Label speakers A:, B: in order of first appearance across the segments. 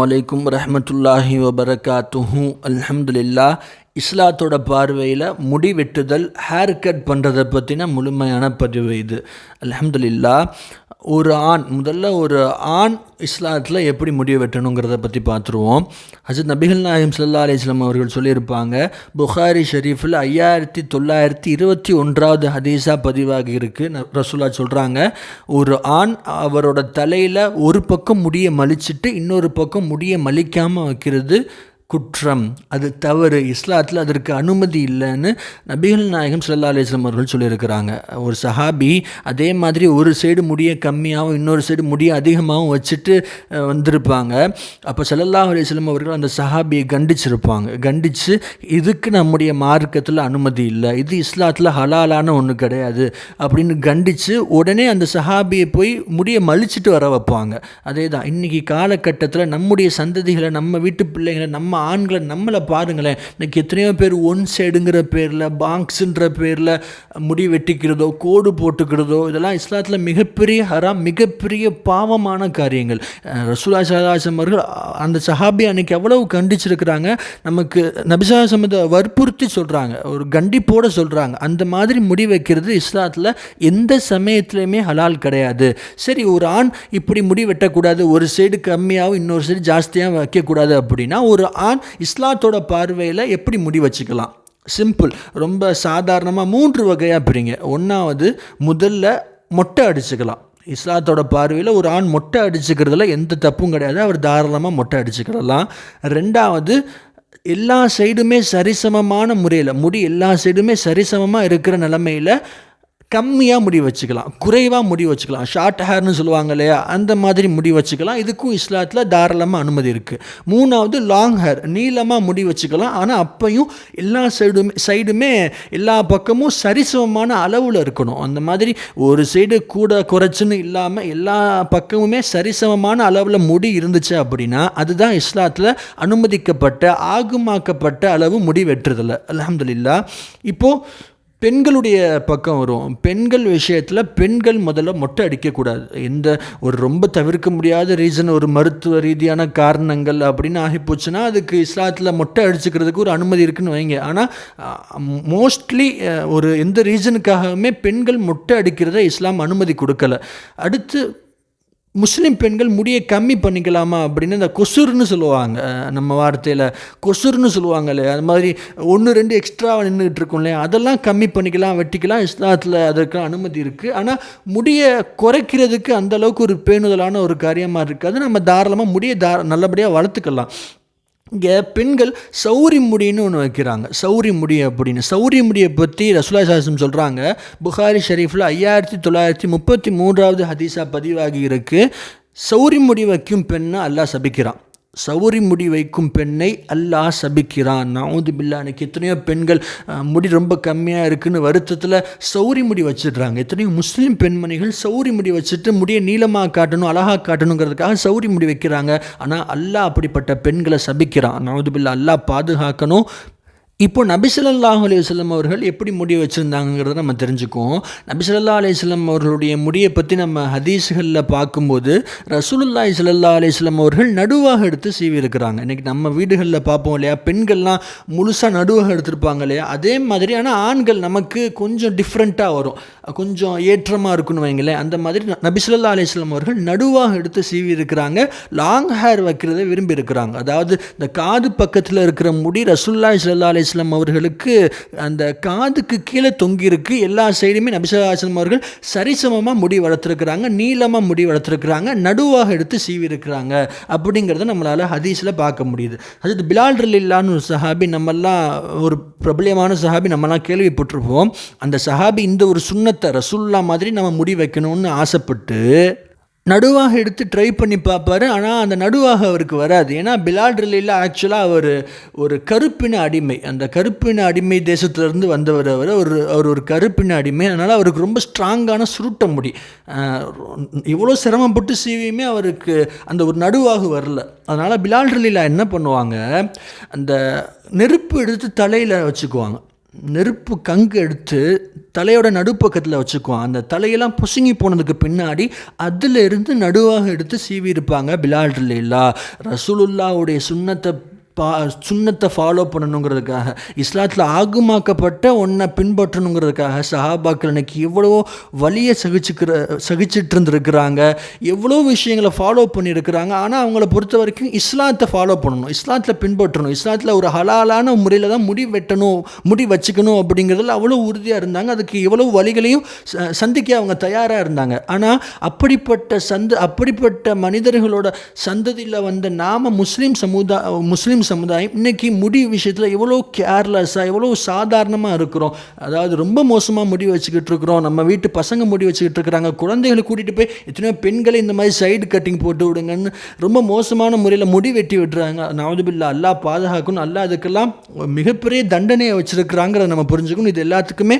A: வலைக்கும் வரஹ்மத்துல்லாஹி வபரகாத்துஹு. அல்ஹம்துலில்லாஹ். இஸ்லாத்தோட பார்வையில் முடி வெட்டுதல், ஹேர் கட் பண்ணுறதை பற்றின முழுமையான பதிவு இது. அல்ஹம்துலில்லாஹ். முதல்ல ஒரு ஆண் இஸ்லாத்தில் எப்படி முடி வெட்டணுங்கிறத பற்றி பார்த்துருவோம். ஹஜ்ரத் நபிகள் நாயகம் ஸல்லல்லாஹு அலைஹி வஸல்லம் அவர்கள் சொல்லியிருப்பாங்க. புகாரி ஷரீஃபில் 5921 ஹதீஸாக பதிவாகி இருக்குது. ரசூலுல்லாஹ் சொல்கிறாங்க, ஒரு ஆண் அவரோட தலையில் ஒரு பக்கம் முடியை மலிச்சிட்டு இன்னொரு பக்கம் முடியை மலிக்காமல் வைக்கிறது குற்றம், அது தவறு, இஸ்லாத்தில் அதற்கு அனுமதி இல்லைன்னு நபிகள் நாயகம் ஸல்லல்லாஹு அலைஹி வஸல்லம் அவர்கள் சொல்லியிருக்கிறாங்க. ஒரு சஹாபி அதே மாதிரி ஒரு சைடு முடியை கம்மியாகவும் இன்னொரு சைடு முடியை அதிகமாகவும் வச்சுட்டு வந்திருப்பாங்க. அப்போ ஸல்லல்லாஹு அலைஹி வஸல்லம் அவர்கள் அந்த சஹாபியை கண்டித்து இதுக்கு நம்முடைய மார்க்கத்தில் அனுமதி இல்லை, இது இஸ்லாத்தில் ஹலாலான ஒன்று கிடையாது அப்படின்னு கண்டித்து உடனே அந்த சஹாபியை போய் முடியை மலிச்சிட்டு வர வைப்பாங்க. அதே தான் இன்றைக்கி காலகட்டத்தில் நம்முடைய சந்ததிகளை, நம்ம வீட்டு பிள்ளைங்களை, நம்ம ஆண்களை நம்மளை பாருங்களேன். இன்றைக்கி எத்தனையோ பேர் ஒன் சைடுங்கிற பேரில், பாங்க்ஸுன்ற பேரில் முடி வெட்டிக்கிறதோ கோடு போட்டுக்கிறதோ இதெல்லாம் இஸ்லாத்தில் மிகப்பெரிய ஹராம், மிகப்பெரிய பாவமான காரியங்கள். ரசூலுல்லாஹி ஸல்லல்லாஹு அலைஹி வஸல்லம் அவர்கள் அந்த சஹாபி அன்றைக்கி எவ்வளவு கண்டிச்சிருக்கிறாங்க, நமக்கு நபி ஸல்லல்லாஹு அலைஹி வஸல்லம் வற்புறுத்தி சொல்கிறாங்க, ஒரு கண்டிப்போடு சொல்கிறாங்க. அந்த மாதிரி முடி வைக்கிறது இஸ்லாத்தில் எந்த சமயத்துலையுமே ஹலால் கிடையாது. சரி, ஒரு ஆண் இப்படி முடி வெட்டக்கூடாது, ஒரு சைடு கம்மியாகவும் இன்னொரு சைடு ஜாஸ்தியாக வைக்கக்கூடாது அப்படின்னா ஒரு ஆண் இஸ்லாத்தோட பார்வையில் எப்படி முடி வச்சுக்கலாம்? சிம்பிள், ரொம்ப சாதாரணமாக 3 வகையாக பிரிங்க. ஒன்றாவது, முதல்ல மொட்டை அடிச்சுக்கலாம். இஸ்லாத்தோட பார்வையில் ஒரு ஆண் மொட்டை அடிச்சுக்கிறதுல எந்த தப்பும் கிடையாது, அவர் தாராளமாக மொட்டை அடிச்சுக்கிடலாம். ரெண்டாவது, எல்லா சைடுமே சரிசமமான முறையில் முடி எல்லா சைடுமே சரிசமமாக இருக்கிற நிலைமையில் கம்மியாக முடி வச்சுக்கலாம், குறைவாக முடி வச்சுக்கலாம். ஷார்ட் ஹேர்னு சொல்லுவாங்க இல்லையா, அந்த மாதிரி முடி வச்சுக்கலாம். இதுக்கும் இஸ்லாத்தில் தாராளமாக அனுமதி இருக்குது. மூணாவது, லாங் ஹேர், நீளமாக முடி வச்சுக்கலாம். ஆனால் அப்பையும் எல்லா சைடுமே எல்லா பக்கமும் சரிசமமான அளவில் இருக்கணும். அந்த மாதிரி ஒரு சைடு கூட குறைச்சுன்னு இல்லாமல் எல்லா பக்கமுமே சரிசமமான அளவில் முடி இருந்துச்சு அப்படின்னா அதுதான் இஸ்லாத்தில் அனுமதிக்கப்பட்ட, ஆகுமாக்கப்பட்ட அளவு முடி வெட்டுறதில்ல. அல்ஹம்துலில்லாஹ். இப்போது பெண்களுடைய பக்கம் வரும். பெண்கள் விஷயத்தில் பெண்கள் முதல்ல மொட்டை அடிக்கக்கூடாது. ஒரு ரொம்ப தவிர்க்க முடியாத ரீசன், ஒரு மருத்துவ ரீதியான காரணங்கள் அப்படின்னு ஆகிப்போச்சுன்னா அதுக்கு இஸ்லாத்தில் மொட்டை அடிச்சுக்கிறதுக்கு ஒரு அனுமதி இருக்குன்னு வைங்க. ஆனால் மோஸ்ட்லி எந்த ரீசனுக்காகவுமே பெண்கள் மொட்டை அடிக்கிறத இஸ்லாம் அனுமதி கொடுக்கல. அடுத்து, முஸ்லீம் பெண்கள் முடியை கம்மி பண்ணிக்கலாமா அப்படின்னு இந்த கொசுர்னு சொல்லுவாங்க, நம்ம வார்த்தையில் கொசுர்னு சொல்லுவாங்க இல்லையா, அது மாதிரி 1-2 எக்ஸ்ட்ராவாக நின்றுட்டு இருக்கும் இல்லையா, அதெல்லாம் கம்மி பண்ணிக்கலாம், வெட்டிக்கலாம். இஸ்லாத்தில் அதற்கு அனுமதி இருக்குது. ஆனால் முடியை குறைக்கிறதுக்கு அந்தளவுக்கு ஒரு பேணுதலான ஒரு காரியமாக இருக்காது. நம்ம தாராளமாக முடியை நல்லபடியாக வளர்த்துக்கலாம். இங்கே பெண்கள் சௌரி முடின்னு ஒன்று வைக்கிறாங்க. சௌரி முடி அப்படின்னு, சௌரி முடியை பற்றி ரசூலுல்லாஹி ஸல்லல்லாஹு அலைஹி வஸல்லம் சொல்கிறாங்க. புகாரி ஷரீஃபில் 5933 ஹதீஸாக பதிவாகி இருக்குது. சௌரி முடி வைக்கும் பெண்ணை அல்லாஹ் சபிக்கிறான். சௌரி முடி வைக்கும் பெண்ணை அல்லாஹ் சபிக்கிறான். நஊது பில்லாஹ். எனக்கு எத்தனையோ பெண்கள் முடி ரொம்ப கம்மியாக இருக்குதுன்னு வருத்தத்தில் சௌரி முடி வச்சிடுறாங்க. எத்தனையோ முஸ்லீம் பெண்மணிகள் சௌரி முடி வச்சுட்டு முடியை நீளமாக காட்டணும், அழகாக காட்டணுங்கிறதுக்காக சௌரி முடி வைக்கிறாங்க. ஆனால் அல்லாஹ் அப்படிப்பட்ட பெண்களை சபிக்கிறான். நஊது பில்லாஹ். அல்லாஹ் பாதுகாக்கணும். இப்போ நபி ஸல்லல்லாஹு அலைஹி வஸல்லம் அவர்கள் எப்படி முடி வச்சுருந்தாங்கிறத நம்ம தெரிஞ்சுக்குவோம். நபி ஸல்லல்லாஹு அலைஹி வஸல்லம் அவர்களுடைய முடியை பற்றி நம்ம ஹதீஸ்களில் பார்க்கும்போது ரசூலுல்லாஹி ஸல்லல்லாஹு அலைஹி வஸல்லம் அவர்கள் நடுவாக எடுத்து சீவி இருக்கிறாங்க. இன்றைக்கி நம்ம வீடுகளில் பார்ப்போம் இல்லையா, பெண்கள்லாம் முழுசாக நடுவாக எடுத்துருப்பாங்க இல்லையா, அதே மாதிரி. ஆனால் ஆண்கள் நமக்கு கொஞ்சம் டிஃப்ரெண்ட்டாக வரும், கொஞ்சம் ஏற்றமாக இருக்குன்னு வைங்களேன். அந்த மாதிரி நபி ஸல்லல்லாஹு அலைஹி வஸல்லம் அவர்கள் நடுவாக எடுத்து சீவி இருக்கிறாங்க. லாங் ஹேர் வைக்கிறத விரும்பி இருக்கிறாங்க. அதாவது இந்த காது பக்கத்தில் இருக்கிற முடி ரசூலுல்லாஹி ஸல்லல்லாஹு அலைஹி வஸல்லம் அவர்களுக்கு அந்த காதுக்கு கீழே தொங்கியிருக்கு. எல்லா சைடுமே நபி ஸல்லல்லாஹு அலைஹி வஸல்லம் அவர்கள் சரிசமமாக முடி வளர்த்துருக்குறாங்க, நீளமாக முடி வளர்த்துருக்குறாங்க, நடுவாக எடுத்து சீவி இருக்கிறாங்க. அப்படிங்கிறத நம்மளால் ஹதீஸில் பார்க்க முடியுது. அது பிலால் ரலியல்லாஹு ஒரு சஹாபி, நம்மெல்லாம் ஒரு பிரபலியமான சஹாபி, நம்மலாம் கேள்விப்பட்டிருப்போம். அந்த சஹாபி இந்த ஒரு சுன்னத்தை ரசூலுல்லாஹ் மாதிரி நம்ம முடி வைக்கணும்னு ஆசைப்பட்டு நடுவாக எடுத்து ட்ரை பண்ணி பார்ப்பார். ஆனால் அந்த நடுவாக அவருக்கு வராது. ஏன்னா பிலால் ரலியல்லாஹு ஆக்சுவலாக ஒரு கருப்பின அடிமை, அந்த கருப்பின அடிமை தேசத்திலேருந்து வந்தவர். அவர் ஒரு கருப்பின அடிமை. அதனால் அவருக்கு ரொம்ப ஸ்ட்ராங்கான சுருட்ட முடி. இவ்வளோ சிரமப்பட்டு சீவியுமே அவருக்கு அந்த ஒரு நடுவாக வரல. அதனால் பிலால் ரலியல்லாஹு என்ன பண்ணுவாங்க, அந்த நெருப்பு எடுத்து தலையில் வச்சுக்குவாங்க. நெருப்பு கங்கு எடுத்து தலையோட நடுப்பக்கத்தில் வச்சுக்குவான். அந்த தலையெல்லாம் பொசுங்கி போனதுக்கு பின்னாடி அதில் இருந்து நடுவாக எடுத்து சீவி இருப்பாங்க பிலால் இல்லா. ரசூலுல்லாவுடைய சுன்னத்தை ஃபாலோ பண்ணணுங்கிறதுக்காக, இஸ்லாத்தில் ஆகுமாக்கப்பட்ட ஒன்றை பின்பற்றணுங்கிறதுக்காக சஹாபாக்கள் இன்னைக்கு எவ்வளவோ வலியை சகிச்சிட்டு இருந்துருக்கிறாங்க, எவ்வளோ விஷயங்களை ஃபாலோ பண்ணியிருக்கிறாங்க. ஆனால் அவங்கள பொறுத்த வரைக்கும் இஸ்லாத்தை ஃபாலோ பண்ணணும், இஸ்லாத்தில் பின்பற்றணும், இஸ்லாத்தில் ஒரு ஹலாலான முறையில் தான் முடி வச்சுக்கணும் அப்படிங்கிறதுல அவ்வளோ உறுதியாக இருந்தாங்க. அதுக்கு எவ்வளோ வழிகளையும் சந்திக்க அவங்க தயாராக இருந்தாங்க. ஆனால் அப்படிப்பட்ட மனிதர்களோட சந்ததியில் வந்த நாம முஸ்லீம் சமுதாயம் இன்னைக்கு முடி விஷயத்தில் எவ்வளோ கேர்லெஸ்ஸாக, எவ்வளோ சாதாரணமாக இருக்கிறோம். அதாவது ரொம்ப மோசமாக முடி வச்சுக்கிட்டு இருக்கிறோம். நம்ம வீட்டு பசங்க முடி வச்சுக்கிட்டு இருக்கிறாங்க, குழந்தைகளை கூட்டிகிட்டு போய் எத்தனையோ பெண்களை இந்த மாதிரி சைடு கட்டிங் போட்டு விடுங்கன்னு ரொம்ப மோசமான முறையில் முடி வெட்டி விட்டுறாங்க. நவுதுபில்லா, அல்லாஹ் பாதுகாக்கணும். அல்லாஹ் அதுக்கெல்லாம் மிகப்பெரிய தண்டனையை வச்சுருக்கிறாங்கிறத நம்ம புரிஞ்சுக்கணும். இது எல்லாத்துக்குமே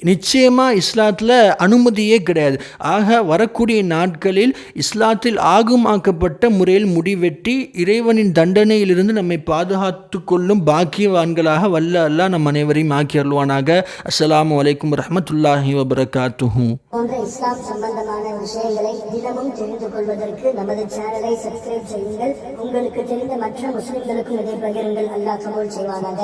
A: நிச்சயமாக இஸ்லாத்தில் அனுமதியே கிடையாது. ஆக வரக்கூடிய நாட்களில் இஸ்லாத்தில் ஆகுமாக்கப்பட்ட முறையில் முடிவெட்டி இறைவனின் தண்டனையிலிருந்து நம்மை பாதுகாத்து கொள்ளும் பாக்கியவான்களாக வல்ல அல்லாஹ் நம் அனைவரையும் ஆக்கி அருள்வானாக. அஸ்ஸலாமு அலைக்கும் வரஹ்மத்துல்லாஹி வபரகாத்துஹு.
B: போன்ற இஸ்லாம் சம்பந்தமான விஷயங்களை தினமும் தெரிந்து கொள்வதற்கு நமது சேனலை சப்ஸ்கிரைப் செய்யுங்கள். உங்களுக்கு தெரிந்த மற்ற முஸ்லிம்களுக்கும் இதை பகிருங்கள். அல்லாஹ் கபூல் செய்வானாக.